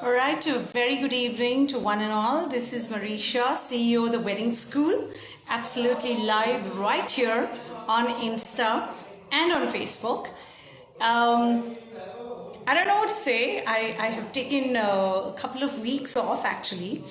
All right, a very good evening to one and all. This is Marisha, CEO of The Wedding School, absolutely live right here on Insta and on Facebook. I don't know what to say. I have taken a couple of weeks off actually,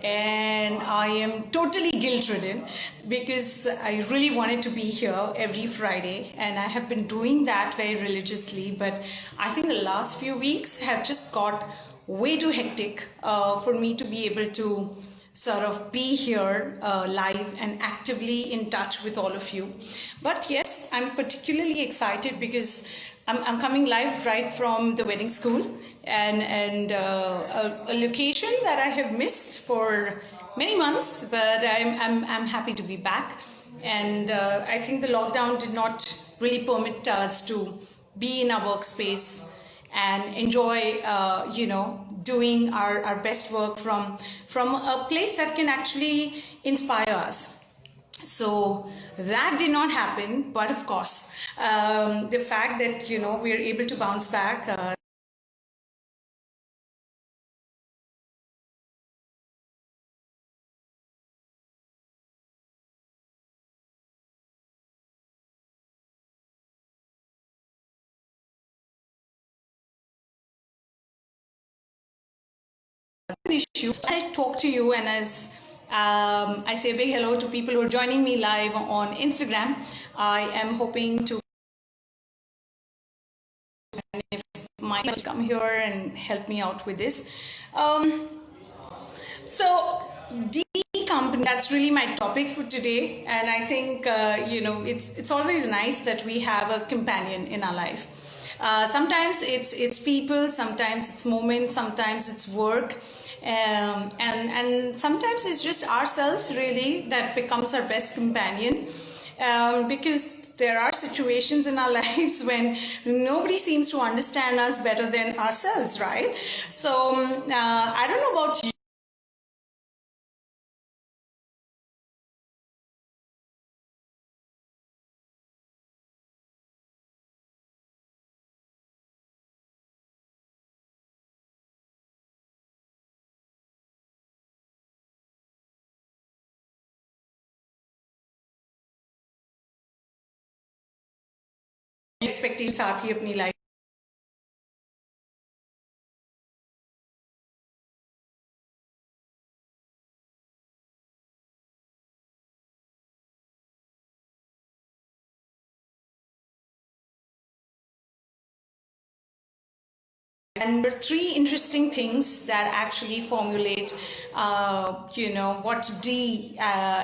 and I am totally guilt-ridden because I really wanted to be here every Friday, and I have been doing that very religiously. But I think the last few weeks have just got way too hectic for me to be able to sort of be here live and actively in touch with all of you. But yes, I'm particularly excited because I'm coming live right from the wedding school and a location that I have missed for many months, but I'm happy to be back. And I think the lockdown did not really permit us to be in our workspace and enjoy, doing our best work from a place that can actually inspire us. So that did not happen, but of course, the fact that, we are able to bounce back, issue. I talk to you, and as I say a big hello to people who are joining me live on Instagram. I am hoping to, if Mike will come here and help me out with this. So D company, that's really my topic for today, and I think it's always nice that we have a companion in our life. Sometimes it's people, sometimes it's moments, sometimes it's work, and sometimes it's just ourselves really that becomes our best companion. Because there are situations in our lives when nobody seems to understand us better than ourselves, right? So I don't know about you. Expecting साथ ही अपनी life and three interesting things that actually formulate what D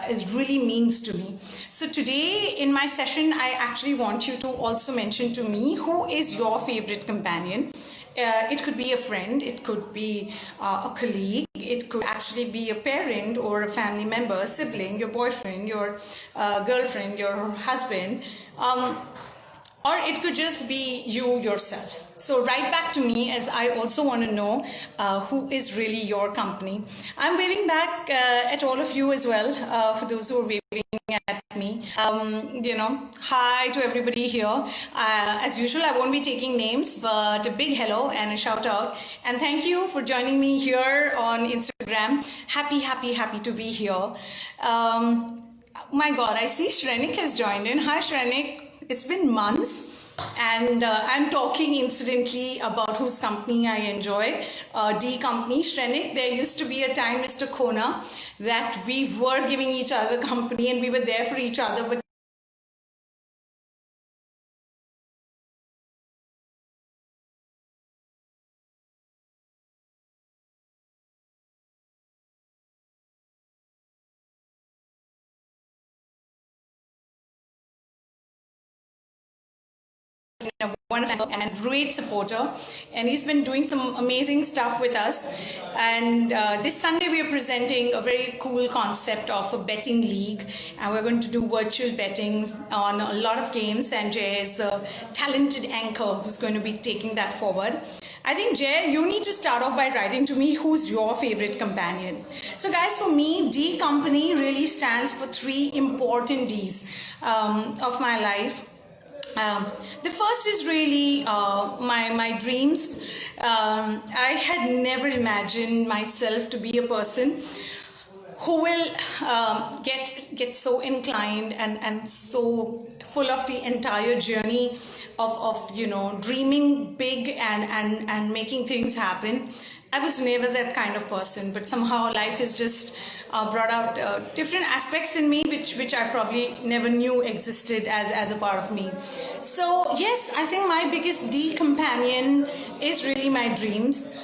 is really means to me. So today in my session I actually want you to also mention to me who is your favorite companion. It could be a friend, it could be a colleague, it could actually be a parent or a family member, a sibling, your boyfriend, your girlfriend, your husband, or it could just be you yourself. So write back to me, as I also want to know who is really your company. I'm waving back at all of you as well, for those who are waving at me. Hi to everybody here. As usual, I won't be taking names, but a big hello and a shout out. And thank you for joining me here on Instagram. Happy to be here. My God, I see Shrenik has joined in. Hi Shrenik. It's been months, and I'm talking incidentally about whose company I enjoy, D company. Shrenik, there used to be a time, Mr. Khona, that we were giving each other company and we were there for each other, but wonderful and great supporter, and he's been doing some amazing stuff with us. And this Sunday we are presenting a very cool concept of a betting league, and we're going to do virtual betting on a lot of games, and Jay is a talented anchor who's going to be taking that forward. I think, Jay, you need to start off by writing to me who's your favorite companion. So guys, for me, D company really stands for three important Ds of my life. Um, the first is really my dreams. I had never imagined myself to be a person who will get so inclined and so full of the entire journey of dreaming big and making things happen. I was never that kind of person, but somehow life has just brought out different aspects in me which I probably never knew existed as a part of me. So yes, I think my biggest D companion is really my dreams.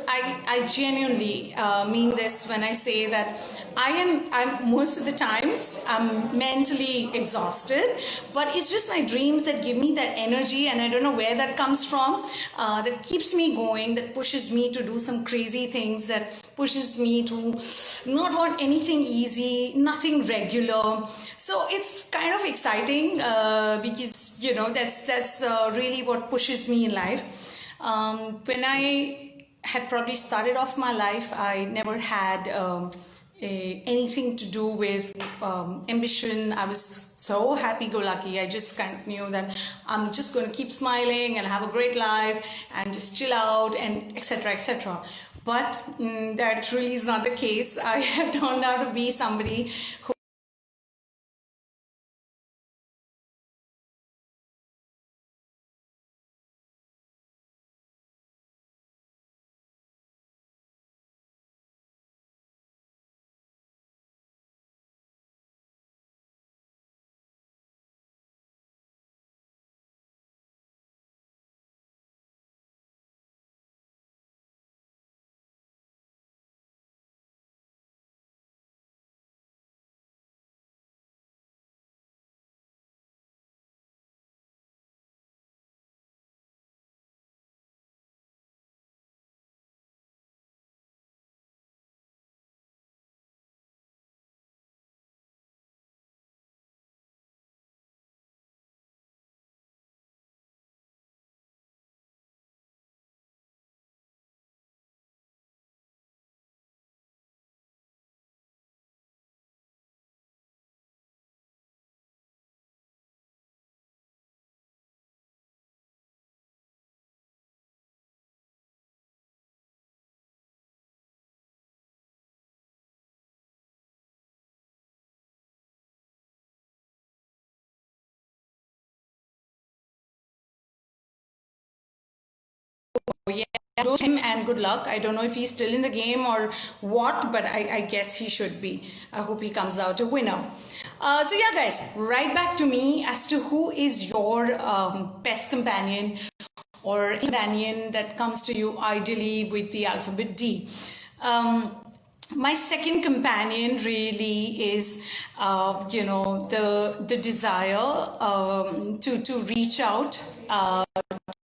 I genuinely mean this when I say that I'm most of the times I'm mentally exhausted, but it's just my dreams that give me that energy, and I don't know where that comes from, that keeps me going, that pushes me to do some crazy things, that pushes me to not want anything easy, nothing regular. So it's kind of exciting because that's really what pushes me in life. When I had probably started off my life, I never had anything to do with ambition. I was so happy-go-lucky. I just kind of knew that I'm just going to keep smiling and have a great life and just chill out and etc. etc. But that really is not the case. I have turned out to be somebody who yeah, wish him and good luck. I don't know if he's still in the game or what, but I guess he should be. I hope he comes out a winner. So yeah, guys, right back to me as to who is your best companion or companion that comes to you ideally with the alphabet D. My second companion really is, the desire to reach out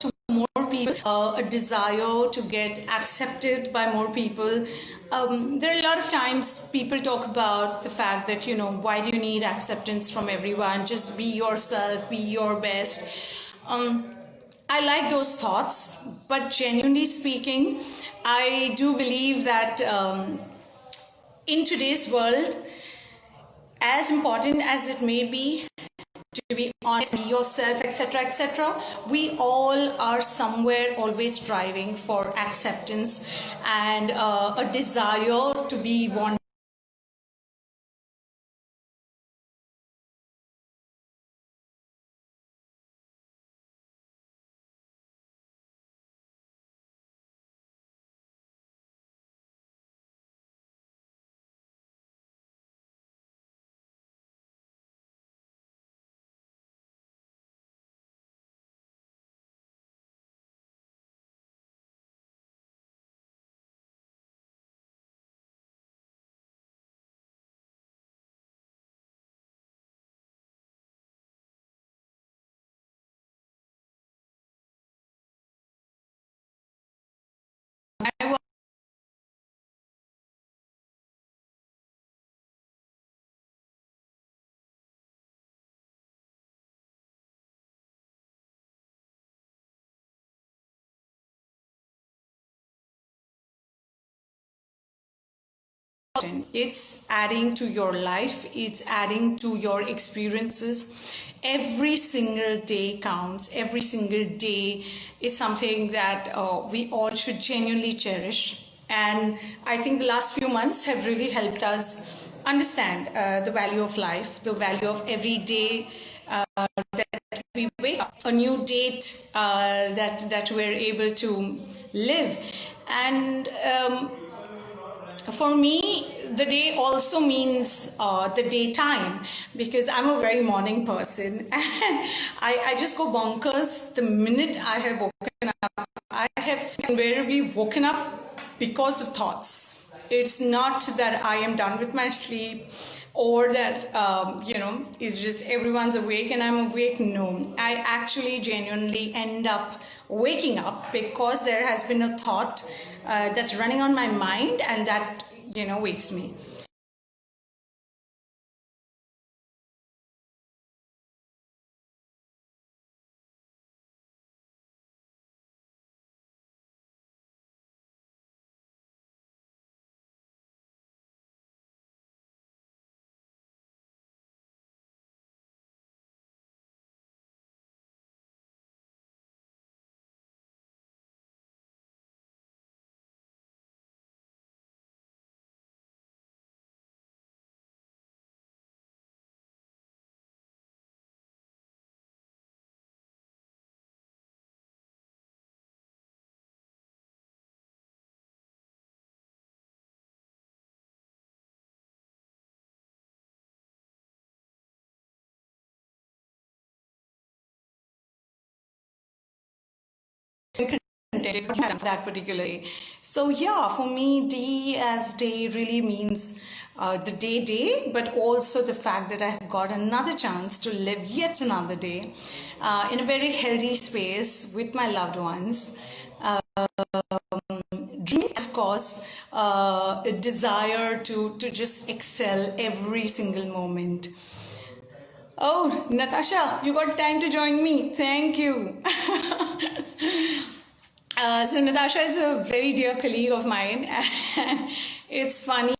to more people, a desire to get accepted by more people. There are a lot of times people talk about the fact that, why do you need acceptance from everyone? Just be yourself, be your best. I like those thoughts, but genuinely speaking, I do believe that in today's world, as important as it may be, to be honest, be yourself, etc., etc., we all are somewhere always striving for acceptance and a desire to be wanted. It's adding to your life. It's adding to your experiences. Every single day counts. Every single day is something that we all should genuinely cherish. And I think the last few months have really helped us understand the value of life, the value of every day that we wake up, a new date that we're able to live. And for me, the day also means the daytime, because I'm a very morning person and I just go bonkers the minute I have woken up. I have invariably woken up because of thoughts. It's not that I am done with my sleep or that, it's just everyone's awake and I'm awake. No, I actually genuinely end up waking up because there has been a thought that's running on my mind and that, wakes me. That particular day. So yeah, for me, D as day really means the day, but also the fact that I have got another chance to live yet another day in a very healthy space with my loved ones. Dream, of course, a desire to just excel every single moment. Oh, Natasha, you got time to join me. Thank you. So Natasha is a very dear colleague of mine, and it's funny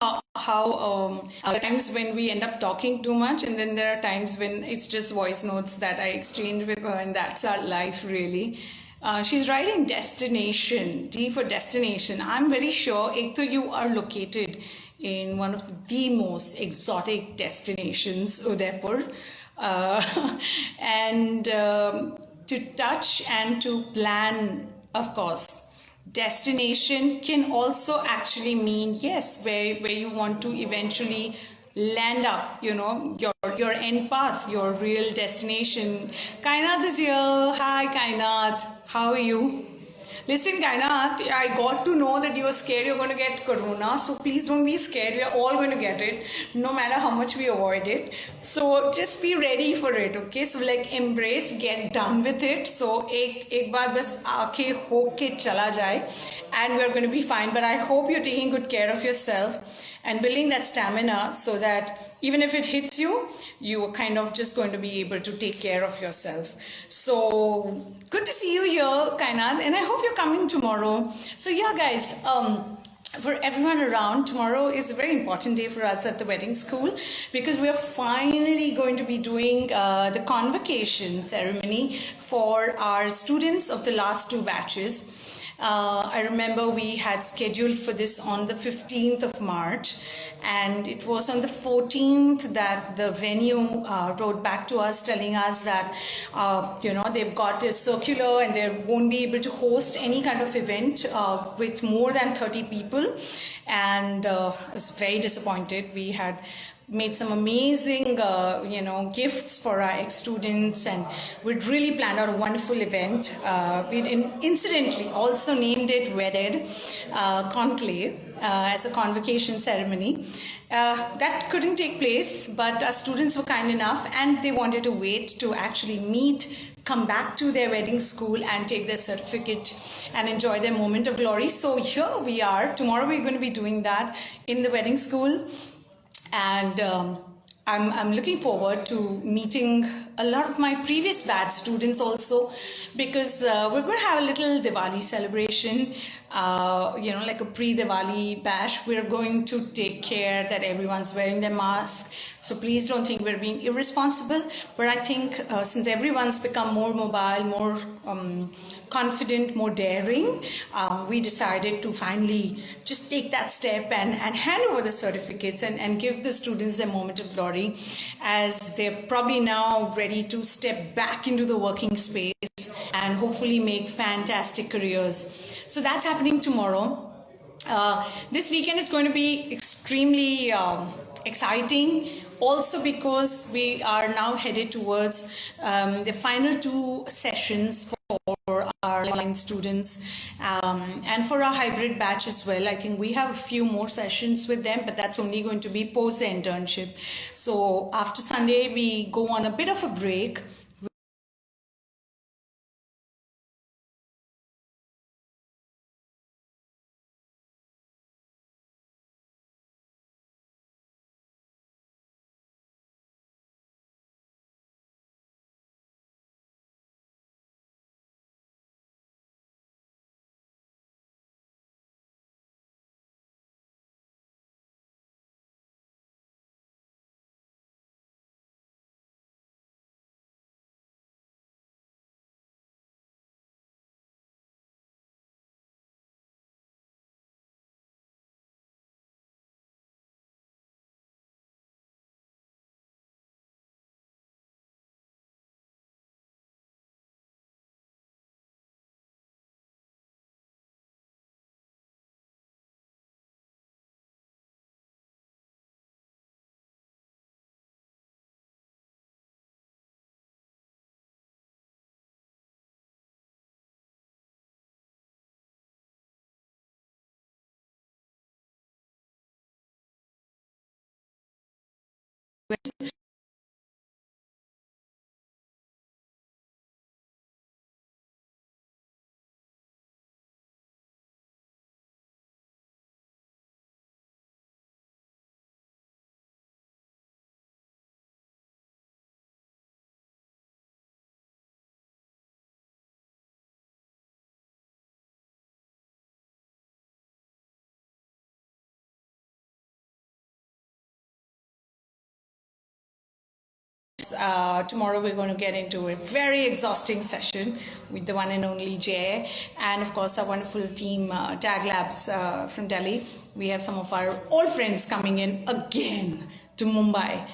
how there are times when we end up talking too much, and then there are times when it's just voice notes that I exchange with her, and that's our life really. She's writing destination, D for destination. I'm very sure, Ekta, you are located in one of the most exotic destinations, Udaipur. And to touch and to plan, of course. Destination can also actually mean, yes, where you want to eventually land up, your end path, your real destination. Kainath is here. Hi, Kainath. How are you? Listen, Kainath, I got to know that you are scared you're going to get corona. So please don't be scared. We are all going to get it, no matter how much we avoid it. So just be ready for it, okay? So embrace, get done with it. So ek baar bas aake hoke chala jaye, and we're going to be fine. But I hope you're taking good care of yourself and building that stamina so that even if it hits you, you are kind of just going to be able to take care of yourself. So good to see you here, Kainath, and I hope you're coming tomorrow. So yeah, guys, for everyone around, tomorrow is a very important day for us at the wedding school because we are finally going to be doing the convocation ceremony for our students of the last two batches. I remember we had scheduled for this on the 15th of March, and it was on the 14th that the venue wrote back to us telling us that they've got a circular and they won't be able to host any kind of event with more than 30 people, and I was very disappointed. We had made some amazing gifts for our ex-students, and we'd really planned out a wonderful event. We'd incidentally also named it Wedded Conclave as a convocation ceremony. That couldn't take place, but our students were kind enough and they wanted to wait to actually meet, come back to their wedding school and take their certificate and enjoy their moment of glory. So here we are. Tomorrow we're going to be doing that in the wedding school. And I'm looking forward to meeting a lot of my previous batch students also, because we're going to have a little Diwali celebration. like a pre-Diwali bash. We're going to take care that everyone's wearing their mask. So please don't think we're being irresponsible. But I think since everyone's become more mobile, more confident, more daring, we decided to finally just take that step and hand over the certificates and give the students a moment of glory, as they're probably now ready to step back into the working space and hopefully make fantastic careers. So that's happening tomorrow. This weekend is going to be extremely exciting, also because we are now headed towards the final 2 sessions for our online students and for our hybrid batch as well. I think we have a few more sessions with them, but that's only going to be post the internship. So after Sunday, we go on a bit of a break. Tomorrow we're going to get into a very exhausting session with the one and only Jay, and of course our wonderful team, Tag Labs from Delhi. We have some of our old friends coming in again to Mumbai.